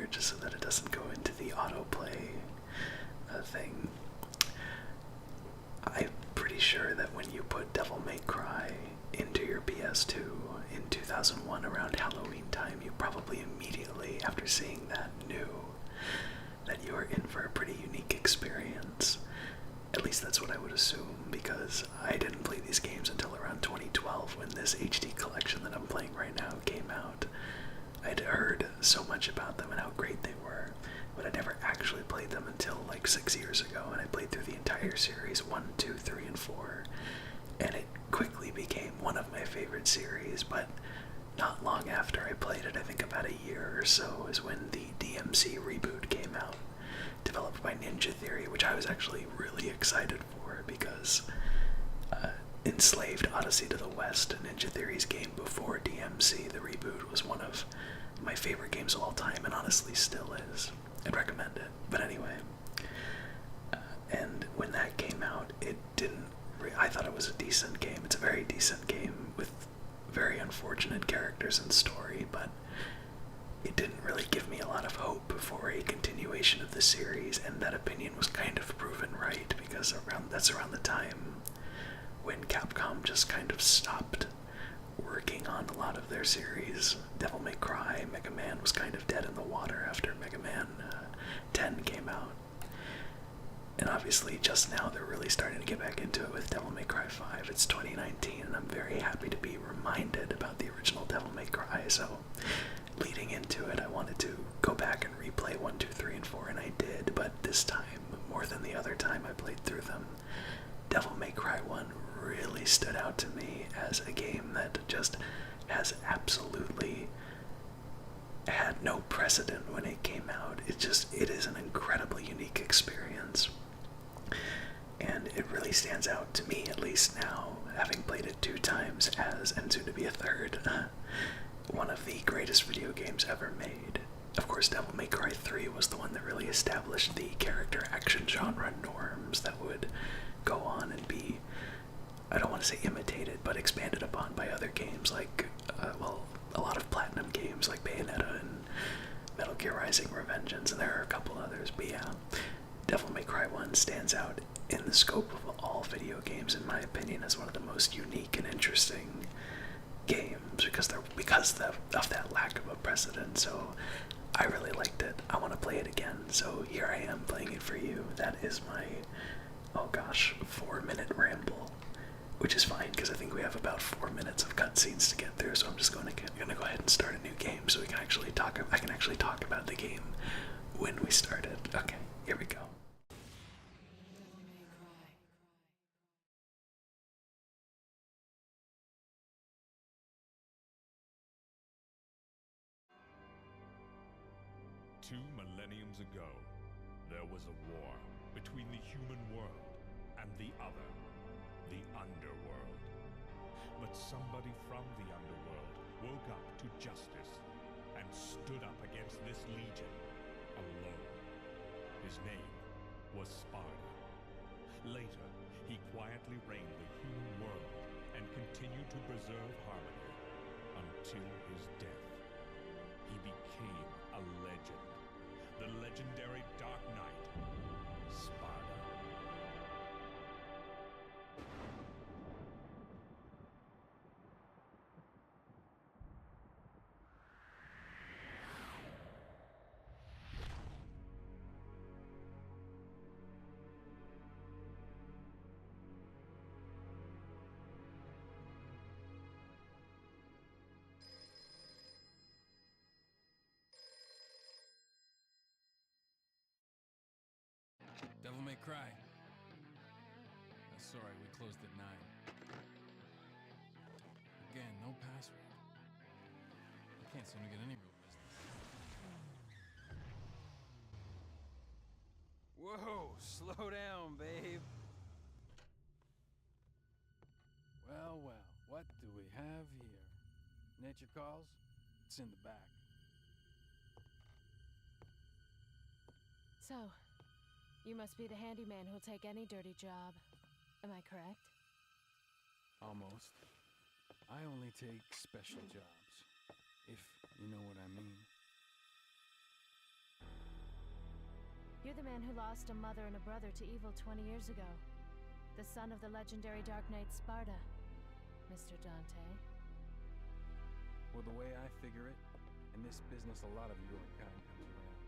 here just so that it doesn't go into the autoplay thing. I'm pretty sure that when you put Devil May Cry into your PS2 in 2001 around Halloween time, you probably immediately, after seeing that, knew that you were in for a pretty unique experience. At least that's what I would assume, because I didn't play these games until around 2012 when this HD collection that I'm playing right now came out. I'd heard so much about them and how great they were, but I never actually played them until like 6 years ago, and I played through the entire series 1, 2, 3, and 4, and it quickly became one of my favorite series. But not long after I played it, I think about a year or so, is when the DMC reboot came out, developed by Ninja Theory, which I was actually really excited for because Enslaved Odyssey to the West, Ninja Theory's game before DMC, the reboot, was one of my favorite games of all time, and honestly still is. I'd recommend it. But anyway, and when that came out, it didn't. I thought it was a decent game. It's a very decent game with very unfortunate characters and story, but it didn't really give me a lot of hope for a continuation of the series, and that opinion was kind of proven right, because that's around the time when Capcom just kind of stopped working on a lot of their series. Devil May Cry, Mega Man was kind of dead in the water after Mega Man 10 came out. And obviously just now they're really starting to get back into it with Devil May Cry 5. It's 2019 and I'm very happy to be reminded about the original Devil May Cry, so leading into it I wanted to go back and replay 1, 2, 3, and 4, and I did, but this time, more than the other time I played through them, Devil May Cry 1 really stood out to me as a game that just has absolutely had no precedent when it came out. It is an incredibly unique experience. And it really stands out to me, at least now, having played it 2 times as, and soon to be a third, one of the greatest video games ever made. Of course, Devil May Cry 3 was the one that really established the character action genre norms that would go on and be, I don't want to say imitated, but expanded upon by other games like, a lot of Platinum games like Bayonetta and Metal Gear Rising Revengeance, and there are a couple others, but yeah, Devil May Cry 1 stands out in the scope of all video games, in my opinion, as one of the most unique and interesting games, because of that lack of a precedent. So I really liked it. I want to play it again, so here I am playing it for you. That is my, oh gosh, 4-minute ramble, which is fine because I think we have about 4 minutes of cutscenes to get through. So I'm just going to go ahead and start a new game, so we can actually talk. I can actually talk about the game when we start it. Okay, here we go. Two millenniums ago, there was a war between the human world and the other, the underworld. But somebody from the underworld woke up to justice and stood up against this legion alone. His name was Sparda. Later, he quietly reigned the human world and continued to preserve harmony until his death. He became a legend. The legendary Dark Knight, Sparda. Devil May Cry. Sorry, we closed at 9. Again, no password. I can't seem to get any real business. Whoa, slow down, babe. Well, what do we have here? Nature calls? It's in the back. So, you must be the handyman who'll take any dirty job. Am I correct? Almost. I only take special jobs, if you know what I mean. You're the man who lost a mother and a brother to evil 20 years ago. The son of the legendary Dark Knight Sparta, Mr. Dante. Well, the way I figure it, in this business a lot of your kind comes around.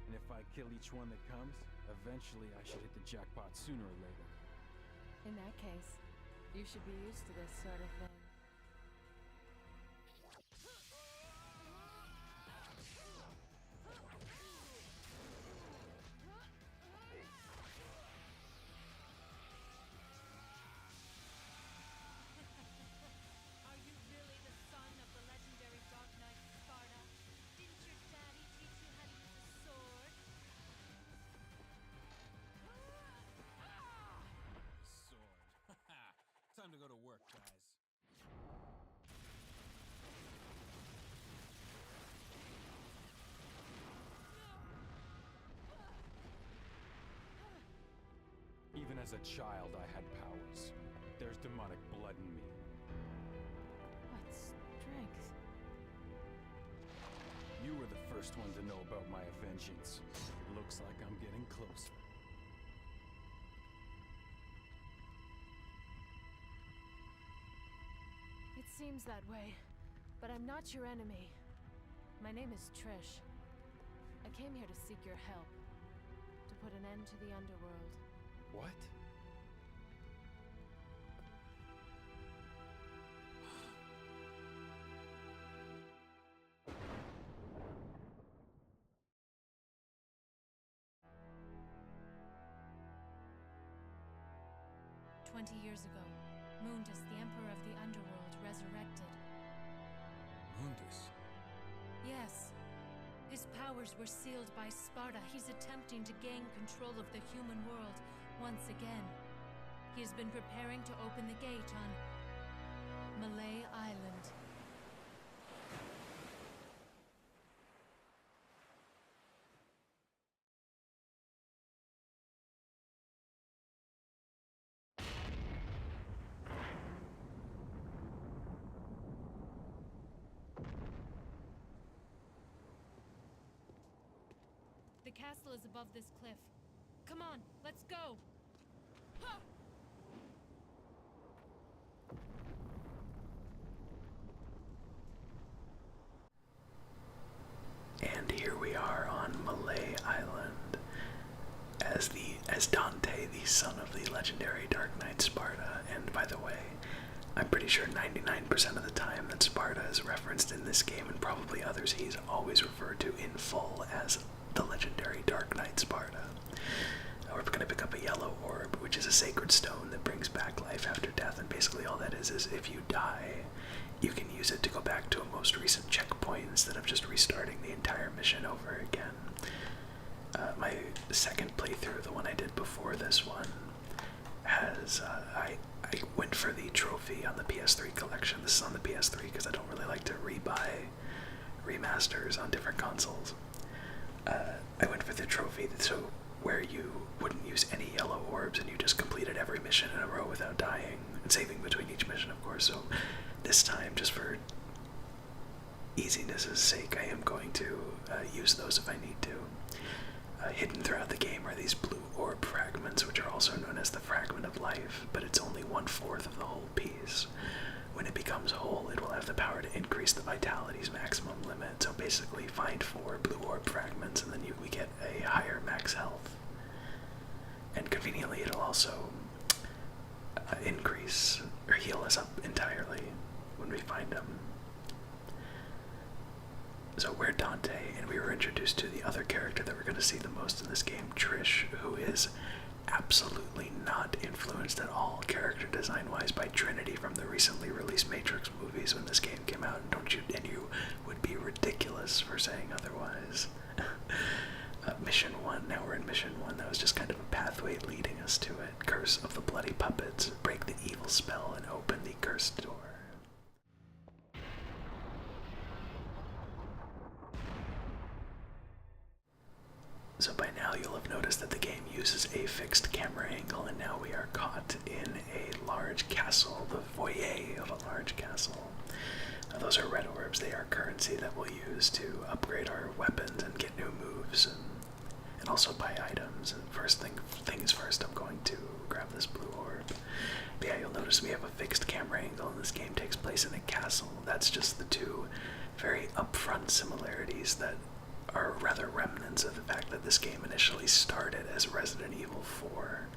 And if I kill each one that comes, eventually I should hit the jackpot sooner or later. In that case, you should be used to this sort of thing. Are you really the son of the legendary Dark Knight Sparta? Didn't your daddy teach you how to use a sword? Sword. Time to go to work, guys. Even as a child, I had powers. There's demonic blood in me. What strength? You were the first one to know about my vengeance. Looks like I'm getting closer. It seems that way, but I'm not your enemy. My name is Trish. I came here to seek your help, to put an end to the underworld. What? "20 years ago, Mundus, the Emperor of the Underworld, resurrected. Mundus? Yes. His powers were sealed by Sparta. He's attempting to gain control of the human world once again. He has been preparing to open the gate on Malay Island. The castle is above this cliff. Come on, let's go! Huh! And here we are on Malay Island as Dante, the son of the legendary Dark Knight Sparta. And by the way, I'm pretty sure 99% of the time that Sparta is referenced in this game and probably others, he's always referred to in full as the legendary Dark Knight Sparta. We're going to pick up a yellow orb, which is a sacred stone that brings back life after death, and basically all that is if you die, you can use it to go back to a most recent checkpoint instead of just restarting the entire mission over again. My second playthrough, the one I did before this one, has, I went for the trophy on the PS3 collection. This is on the PS3 because I don't really like to rebuy remasters on different consoles. I went for the trophy, so where you wouldn't use any yellow orbs and you just completed every mission in a row without dying, and saving between each mission, of course. So this time, just for easiness' sake, I am going to use those if I need to. Hidden throughout the game are these blue orb fragments, which are also known as the Fragment of Life, but it's only 1/4 of the whole piece. When it becomes whole, it will have the power to increase the vitality's maximum limit. So basically, find 4 blue orb fragments, and then we get a higher max health. And conveniently, it'll also increase or heal us up entirely when we find them. So we're Dante, and we were introduced to the other character that we're going to see the most in this game, Trish, who is absolutely not influenced at all character design-wise by Trinity from the recently released Matrix movies when this game came out, and you would be ridiculous for saying otherwise. Mission 1, now we're in Mission 1, that was just kind of a pathway leading us to it. Curse of the Bloody Puppets, break the evil spell and open the cursed door. So by now you'll have noticed that the game uses a fixed camera angle, and now we are caught in a large castle, the foyer of a large castle. Those are red orbs. They are currency that we'll use to upgrade our weapons and get new moves and and also buy items. And things first, I'm going to grab this blue orb. But yeah, you'll notice we have a fixed camera angle, and this game takes place in a castle. That's just the two very upfront similarities that are rather remnants of the fact that this game initially started as Resident Evil 4,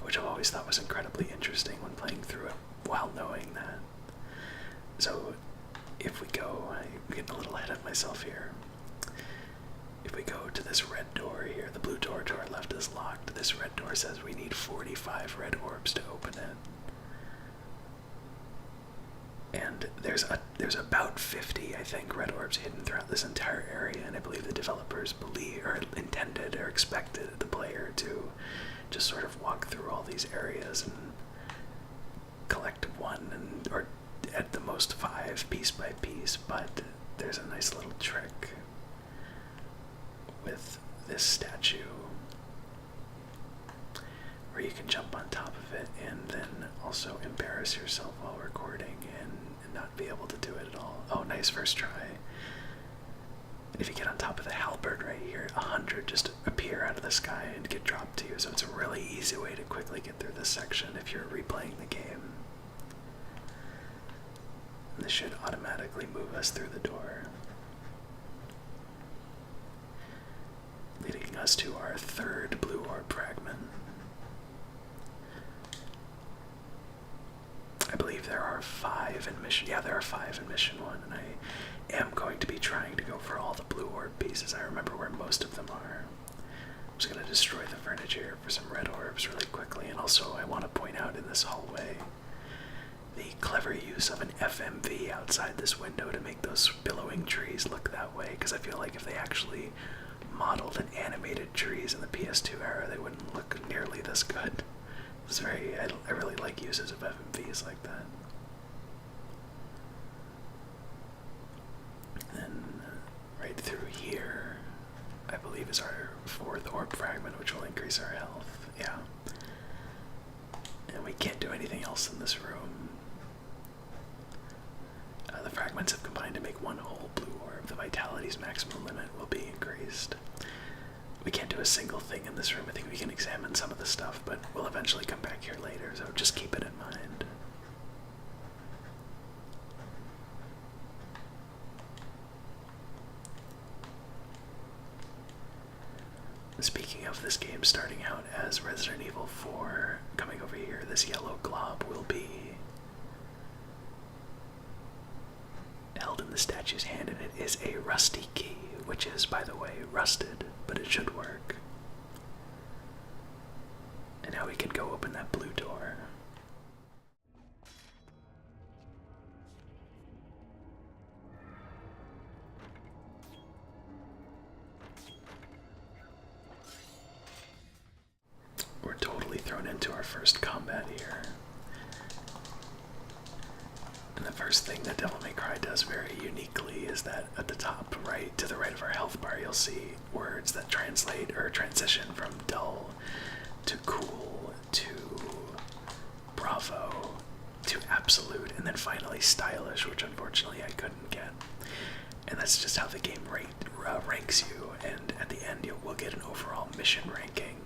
which I've always thought was incredibly interesting when playing through it, while knowing that. So, if we go, I'm getting a little ahead of myself here. If we go to this red door here, the blue door to our left is locked. This red door says we need 45 red orbs to open it. And there's about 50, I think, red orbs hidden throughout this entire area, and I believe the developers intended or expected the player to just sort of walk through all these areas and collect one, or at the most 5, piece by piece. But there's a nice little trick with this statue where you can jump on top of it and then also embarrass yourself while recording and not be able to do it at all. Oh, nice first try. And if you get on top of the halberd right here, 100 just appear out of the sky and get dropped to you, so it's a really easy way to quickly get through this section if you're replaying the game. And this should automatically move us through the door, leading us to our third blue orb fragment. I believe there are 5 in mission. Yeah, there are 5 in mission 1, and I am going to be trying to go for all the blue orb pieces. I remember where most of them are. I'm just going to destroy the furniture for some red orbs really quickly, and also I want to point out in this hallway the clever use of an FMV outside this window to make those billowing trees look that way, because I feel like if they actually modeled and animated trees in the PS2 era, they wouldn't look nearly this good. It's I really like uses of FMVs like that. Then right through here, I believe, is our 4th orb fragment, which will increase our health. Yeah. And we can't do anything else in this room. The fragments have combined to make one whole blue orb. The vitality's maximum limit will be increased. We can't do a single thing in this room. I think we can examine some of the stuff, but we'll eventually come back here later, so just keep it in mind. Speaking of this game starting out as Resident Evil 4, coming over here, this yellow glob will be held in the statue's hand, and it is a rusty key, which is, by the way, rusted, but it should work. And now we can go open that blue door. We're totally thrown into our first combat here. And the first thing that Devil May Cry does very uniquely is that at the top right, to the right of our health bar, you'll see words that translate or transition from dull to cool to bravo to absolute, and then finally stylish, which unfortunately I couldn't get. And that's just how the game ranks you, and at the end we'll get an overall mission ranking.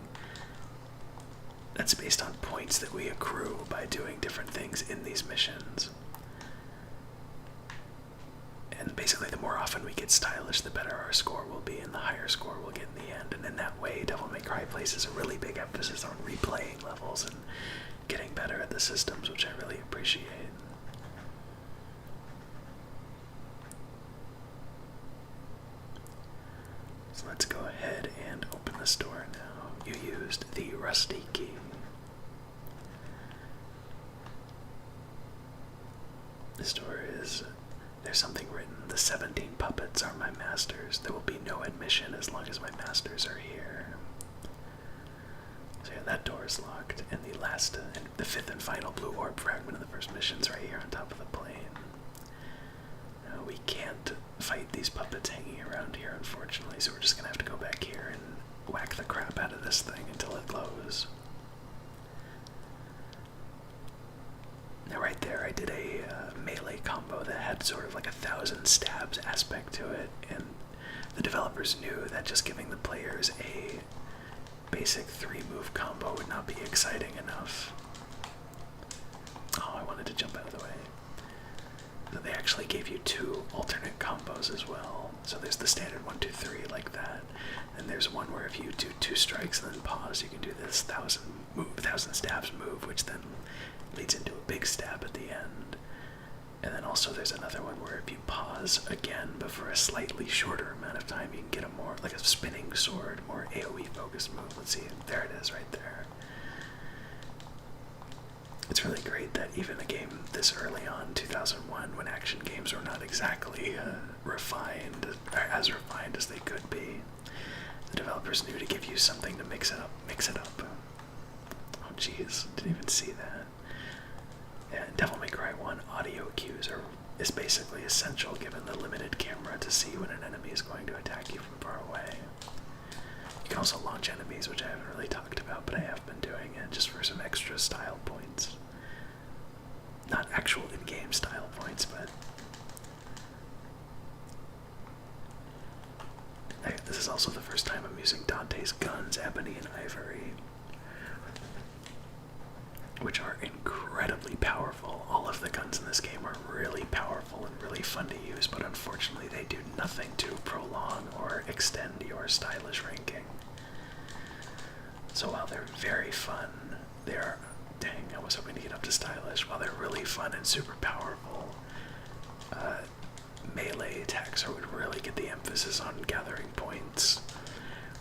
That's based on points that we accrue by doing different things in these missions. And basically, the more often we get stylish, the better our score will be, and the higher score we'll get in the end. And in that way, Devil May Cry places a really big emphasis on replaying levels and getting better at the systems, which I really appreciate. So let's go ahead and open this door now. You used the rusty key. This door is... There's something written, the 17 puppets are my masters. There will be no admission as long as my masters are here. So yeah, that door is locked, and the 5th and final blue orb fragment of the first mission's right here on top of the plane. Now, we can't fight these puppets hanging around here, unfortunately, so we're just gonna have to go back here and whack the crap out of this thing until it glows. Now right there, I did a melee combo that had sort of like 1,000 stabs aspect to it, and the developers knew that just giving the players a basic 3-move combo would not be exciting enough. Oh, I wanted to jump out of the way. But they actually gave you 2 alternate combos as well. So there's the standard 1, 2, 3 like that. And there's one where if you do 2 strikes and then pause, you can do this 1,000 stabs move, which then leads into a big stab at the end. And then also there's another one where if you pause again, but for a slightly shorter amount of time, you can get a more, like a spinning sword, more AoE focused move. Let's see, there it is right there. It's really great that even a game this early on, 2001, when action games were not exactly refined, or as refined as they could be, the developers knew to give you something to mix it up. Oh jeez, didn't even see that. Yeah, Devil May Cry 1 audio cues is basically essential given the limited camera to see when an enemy is going to attack you from far away. You can also launch enemies, which I haven't really talked about, but I have been doing it just for some extra style points. Not actual in-game style points, but this is also the first time I'm using Dante's guns, Ebony and Ivory, which are incredibly powerful. All of the guns in this game are really powerful and really fun to use, but unfortunately they do nothing to prolong or extend your stylish ranking. So while they're very fun, they are, dang, I was hoping to get up to stylish. While they're really fun and super powerful, melee attacks would really get the emphasis on gathering points,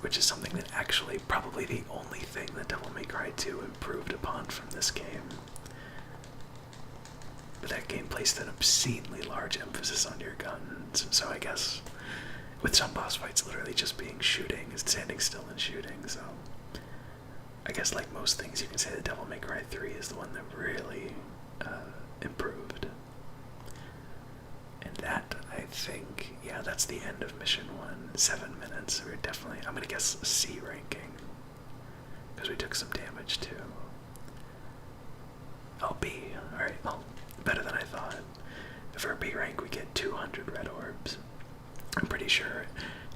which is something that actually probably the only thing that Devil May Cry 2 improved upon from this game. But that game placed an obscenely large emphasis on your guns, so I guess with some boss fights literally just being shooting, standing still and shooting, so I guess like most things you can say that Devil May Cry 3 is the one that really improved. And that, I think, yeah, that's the end of mission 1. 7 minutes. We're definitely, I'm gonna guess C ranking, because we took some damage too. Oh, B. Alright, well, better than I thought. For B rank, we get 200 red orbs. I'm pretty sure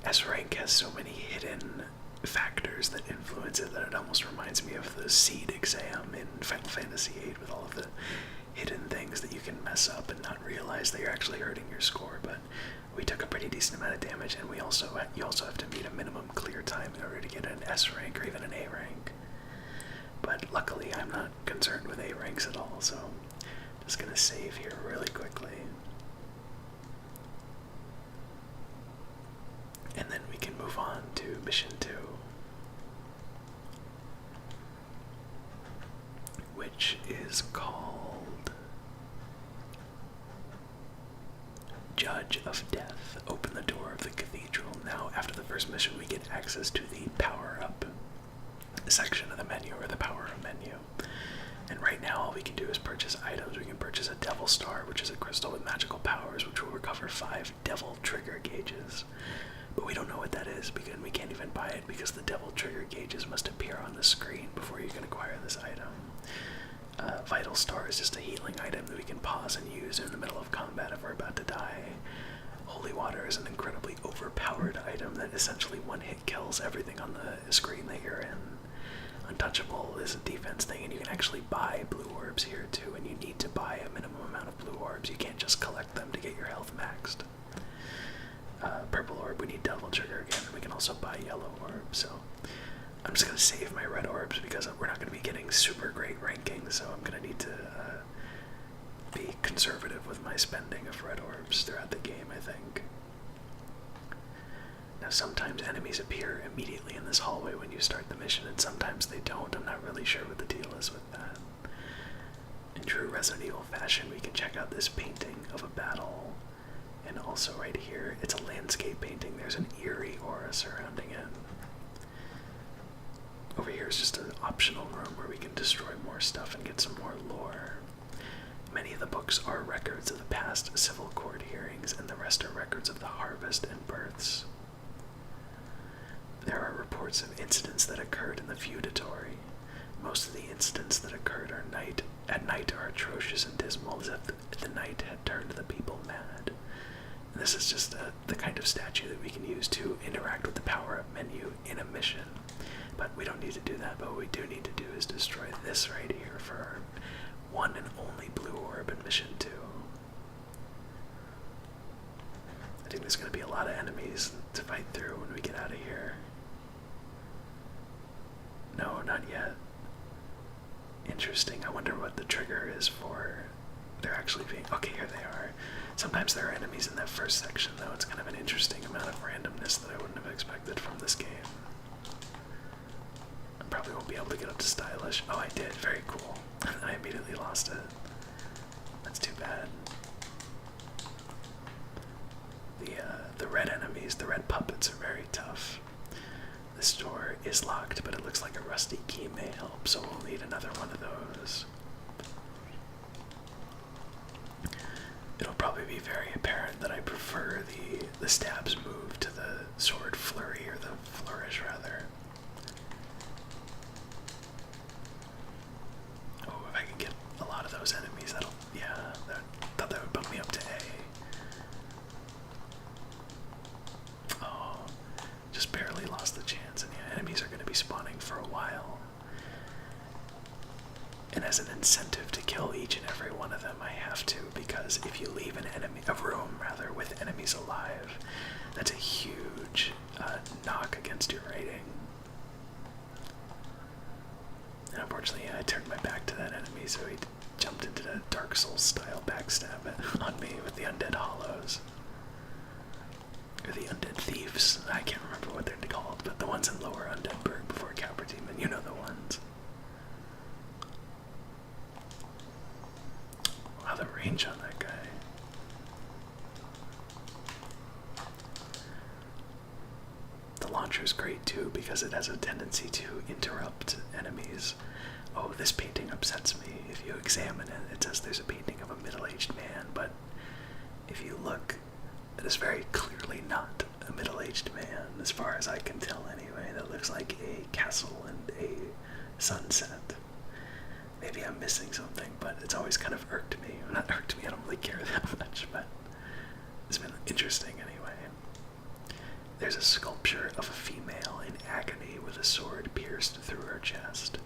S rank has so many hidden factors that influence it that it almost reminds me of the seed exam in Final Fantasy VIII with all of the hidden things that you can mess up and not realize that you're actually hurting your score. But we took a pretty decent amount of damage, and you also have to meet a minimum clear time in order to get an S rank or even an A rank. But luckily I'm not concerned with A ranks at all, so I'm just gonna save here really quickly. And then we can move on to mission 2, which is called Judge of Death. Open the door of the cathedral. Now, after the first mission, we get access to the power-up section of the menu, or the power-up menu. And right now, all we can do is purchase items. We can purchase a Devil Star, which is a crystal with magical powers, which will recover 5 Devil Trigger gauges. But we don't know what that is, because we can't even buy it, because the Devil Trigger gauges must appear on the screen before you can acquire this item. Vital Star is just a healing item that we can pause and use in the middle of combat if we're about to die. Holy Water is an incredibly overpowered item that essentially one-hit kills everything on the screen that you're in. Untouchable is a defense thing, and you can actually buy blue orbs here too, and you need to buy a minimum amount of blue orbs. You can't just collect them to get your health maxed. Purple orb, we need Devil Trigger again. We can also buy yellow orbs, so I'm just going to save my red orbs because we're not going to be getting super great rankings, so I'm going to need to be conservative with my spending of red orbs throughout the game, I think. Now, sometimes enemies appear immediately in this hallway when you start the mission, and sometimes they don't. I'm not really sure what the deal is with that. In true Resident Evil fashion, we can check out this painting of a battle. And also right here, it's a landscape painting. There's an eerie aura surrounding it. Over here is just an optional room where we can destroy more stuff and get some more lore. Many of the books are records of the past civil court hearings, and the rest are records of the harvest and births. There are reports of incidents that occurred in the feudatory. Most of the incidents that occurred at night are atrocious and dismal, as if the night had turned the people mad. And this is just the kind of statue that we can use to interact with the power-up menu in a mission. But we don't need to do that. But what we do need to do is destroy this right here for our one and only blue orb in mission 2. I think there's going to be a lot of enemies to fight through when we get out of here. No, not yet. Interesting. I wonder what the trigger is for there actually being... Okay, here they are. Sometimes there are enemies in that first section, though. It's kind of an interesting amount of randomness that I wouldn't have expected from this game. I probably won't be able to get up to stylish. Oh, I did. Very cool. I immediately lost it. That's too bad. The red enemies, the red puppets are very tough. This door is locked, but it looks like a rusty key may help, so we'll need another one of those. It'll probably be very apparent that I prefer the stabs move to the sword flurry, or the flourish rather. Oh, if I can get a lot of those enemies, that'll, yeah, thought that would bump me up to A. Oh, just barely lost the chance, and yeah, enemies are going to be spawning for a while. And as an incentive to kill each and every one of them, I have to, because if you leave a room with enemies alive, that's a huge knock against your rating. And unfortunately, I turned my back to that enemy, so he jumped into the Dark Souls style backstab on me with the Undead Hollows. Or the Undead Thieves. I can't remember what they're called, but the ones in Lower Undeadburg before Capra Demon, you know the ones. Wow, the range on that guy. The launcher's great too because it has a tendency to interrupt enemies. Oh, this painting upsets me. If you examine it, it says there's a painting of a middle-aged man, but if you look, it is very clearly not a middle-aged man, as far as I can tell anyway. That looks like a castle and a sunset. Maybe I'm missing something, but it's always kind of irked me. Well, not irked me, I don't really care that much, but it's been interesting anyway. There's a sculpture of a female in agony with a sword pierced through her chest.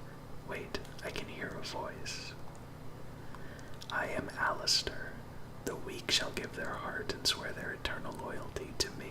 Wait, I can hear a voice. I am Alistair. The weak shall give their heart and swear their eternal loyalty to me.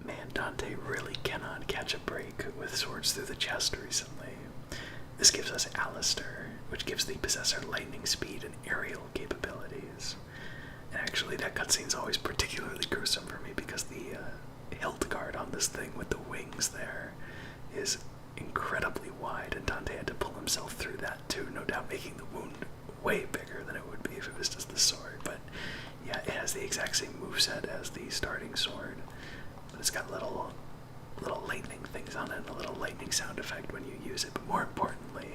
Man, Dante really cannot catch a break with swords through the chest recently. This gives us Alistair, which gives the possessor lightning speed and aerial capabilities. And actually, that cutscene's always particularly gruesome for me because the hilt guard on this thing with the wings there is incredibly wide, and Dante had to pull himself through that too, no doubt making the wound way bigger than it would be if it was just the sword. But yeah, it has the exact same moveset as the starting sword. But it's got little lightning things on it and a little lightning sound effect when you use it. But more importantly,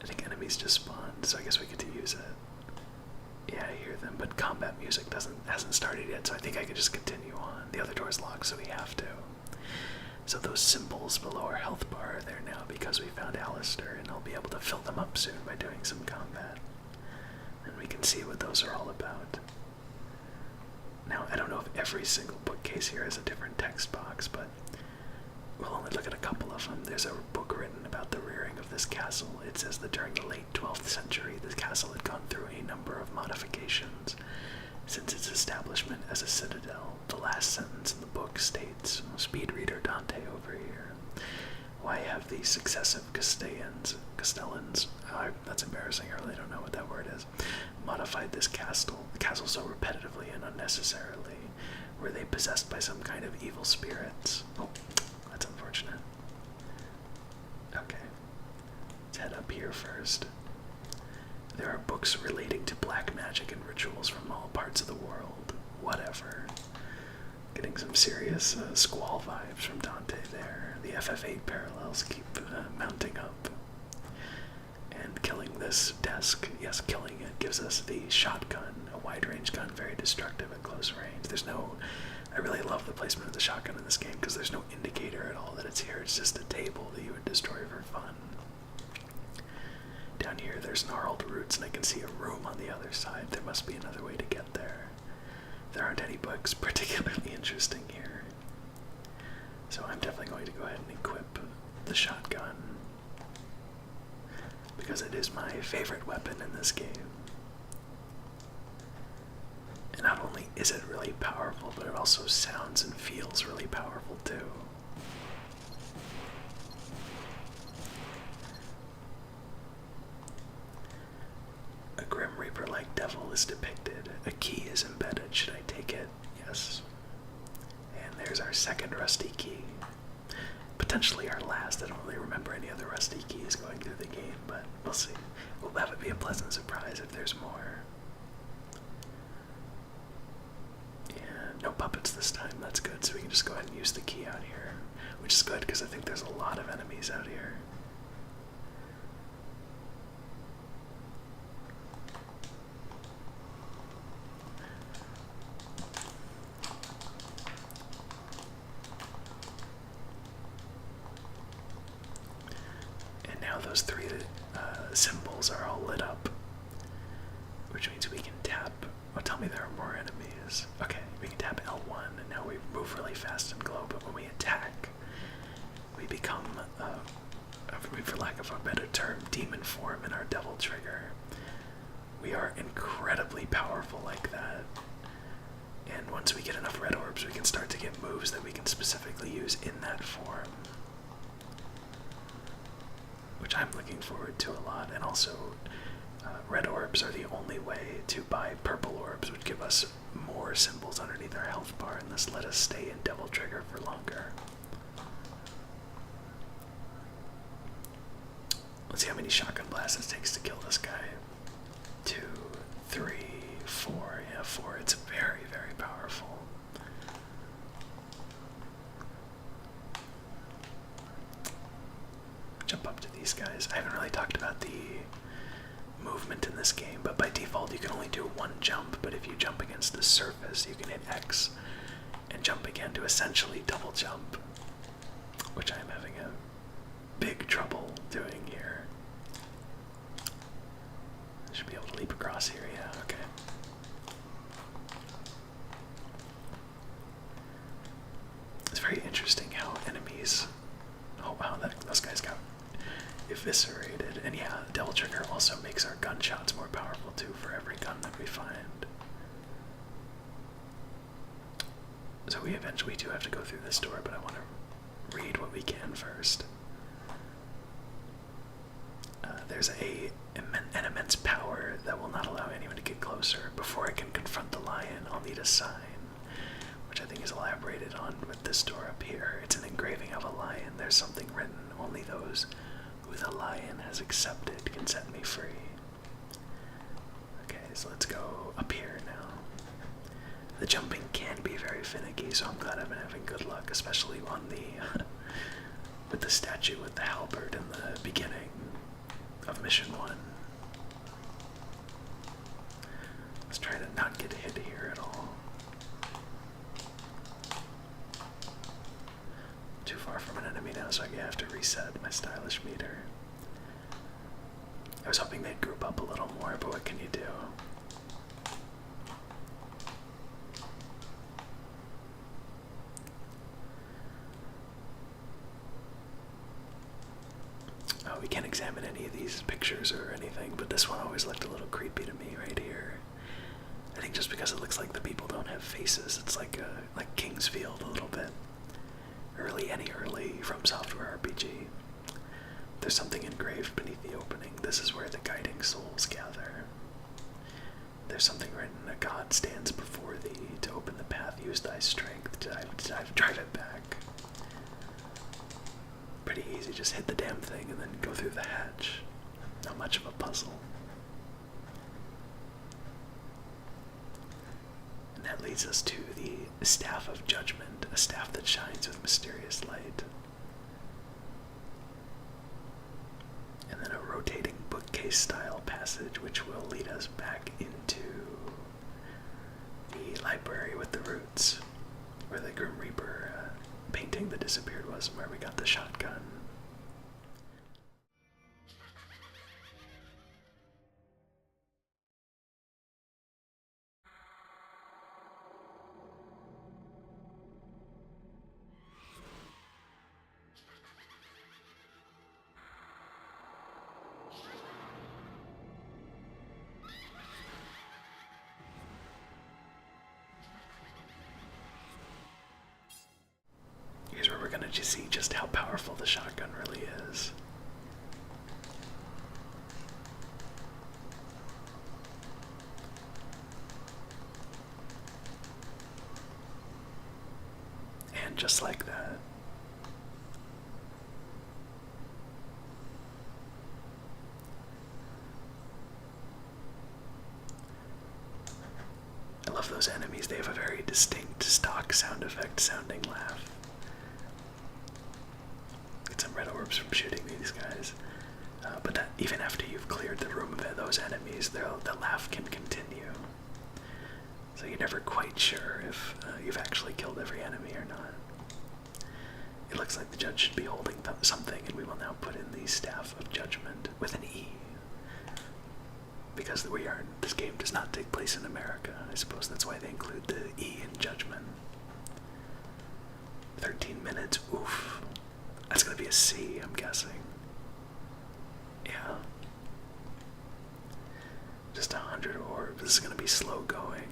I think enemies just spawned, so I guess we get to use it. Yeah, I hear them, but combat music hasn't started yet, so I think I could just continue on. The other door's locked, so we have to. So those symbols below our health bar are there now because we found Alistair, and I'll be able to fill them up soon by doing some combat. And we can see what those are all about. Now, I don't know if every single bookcase here has a different text box, but we'll only look at a couple of them. There's a book written about the rearing of this castle. It says that during the late 12th century, the castle had gone through a number of modifications since its establishment as a citadel. The last sentence in the book states, speed reader Dante over here, why have the successive Castellans, that's embarrassing, I really don't know what that word is, modified this castle so repetitively and unnecessarily? Were they possessed by some kind of evil spirits? Oh, that's unfortunate. Okay, let's head up here first. There are books relating to black magic and rituals from all parts of the world. Whatever. Getting some serious Squall vibes from Dante there. The FF8 parallels keep mounting up. And killing this desk, yes, killing it, gives us the shotgun, a wide-range gun, very destructive at close range. I really love the placement of the shotgun in this game because there's no indicator at all that it's here. It's just a table that you would destroy for fun. Down here there's gnarled roots, and I can see a room on the other side. There must be another way to get there. There aren't any books particularly interesting here. So I'm definitely going to go ahead and equip the shotgun, because it is my favorite weapon in this game. And not only is it really powerful, but it also sounds and feels really powerful too. A Grim Reaper-like devil is depicted. A key is embedded. Should I take it? Yes. And there's our second rusty key. Potentially our last. I don't really remember any other rusty keys going through the game, but we'll see. Well, that would be a pleasant surprise if there's more. And no puppets this time. That's good. So we can just go ahead and use the key out here, which is good because I think there's a lot of enemies out here. Those three symbols are all lit up, which means we can tap. Oh, tell me there are more enemies. Okay, we can tap L1, and now we move really fast and glow, but when we attack, we become, for lack of a better term, demon form in our devil trigger. We are incredibly powerful like that, and once we get enough red orbs, we can start to get moves that we can specifically use in that form, which I'm looking forward to a lot. And also, red orbs are the only way to buy purple orbs, which give us more symbols underneath our health bar, and this let us stay in Devil Trigger for longer. Let's see how many shotgun blasts it takes to kill this guy. 2, 3, 4. Yeah, 4. It's very, very powerful. Jump up to these guys. I haven't really talked about the movement in this game, but by default you can only do one jump, but if you jump against the surface you can hit X and jump again to essentially double jump, which I'm having a big trouble doing here. I should be able to leap across here, yeah, okay. It's very interesting how enemies, oh wow, those guys got eviscerated. And yeah, Devil Trigger also makes our gunshots more powerful too for every gun that we find. So we eventually do have to go through this door, but I want to read what we can first. There's an immense power that will not allow anyone to get closer. Before I can confront the lion, I'll need a sign, which I think is elaborated on with this door up here. It's an engraving of a lion. There's something written, only those who the lion has accepted can set me free. Okay, so let's go up here now. The jumping can be very finicky, so I'm glad I've been having good luck, especially on the with the statue with the halberd in the beginning of mission 1. Let's try to not get hit here at all. Too far reset my stylish meter. I was hoping they'd group up a little more, but what can you do? Oh, we can't examine any of these pictures or anything, but this one always looked a little creepy to me right here. I think just because it looks like the people don't have faces, it's like Kingsfield a little bit. Any early From Software RPG. There's something engraved beneath the opening. This is where the guiding souls gather. There's something written, a god stands before thee. To open the path, use thy strength. Drive it back. Pretty easy, just hit the damn thing and then go through the hatch. Not much of a puzzle. And that leads us to the Staff of Judgment, a staff that shines with mysterious light. And then a rotating bookcase-style passage which will lead us back into the library with the roots, where the Grim Reaper painting that disappeared was, and where we got the shotgun. Here's where we're going to see just how powerful the shotgun really is. And just like that, I love those enemies. They have a very distinct stock sound effect sounding laugh. Get some red orbs from shooting these guys. But that, even after you've cleared the room of those enemies, the laugh can continue. So you're never quite sure if you've actually killed every enemy or not. It looks like the judge should be holding something, and we will now put in the Staff of Judgment with an E. Because this game does not take place in America. I suppose that's why they include the E in Judgment. 13 minutes, oof. That's gonna be a C, I'm guessing. Yeah. Just 100 orbs. This is gonna be slow going.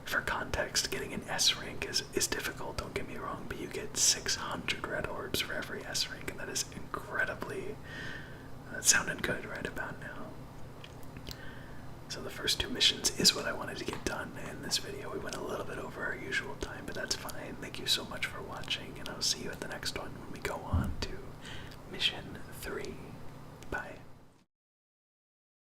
For context, getting an S rank is difficult, don't get me wrong, but you get 600 red orbs for every S rank, and that is incredibly... That sounded good right about now. So the first two missions is what I wanted to get done in this video. We went a little bit over our usual time, but that's fine. Thank you so much for watching, and I'll see you at the next one when we go on to Mission 3. Bye.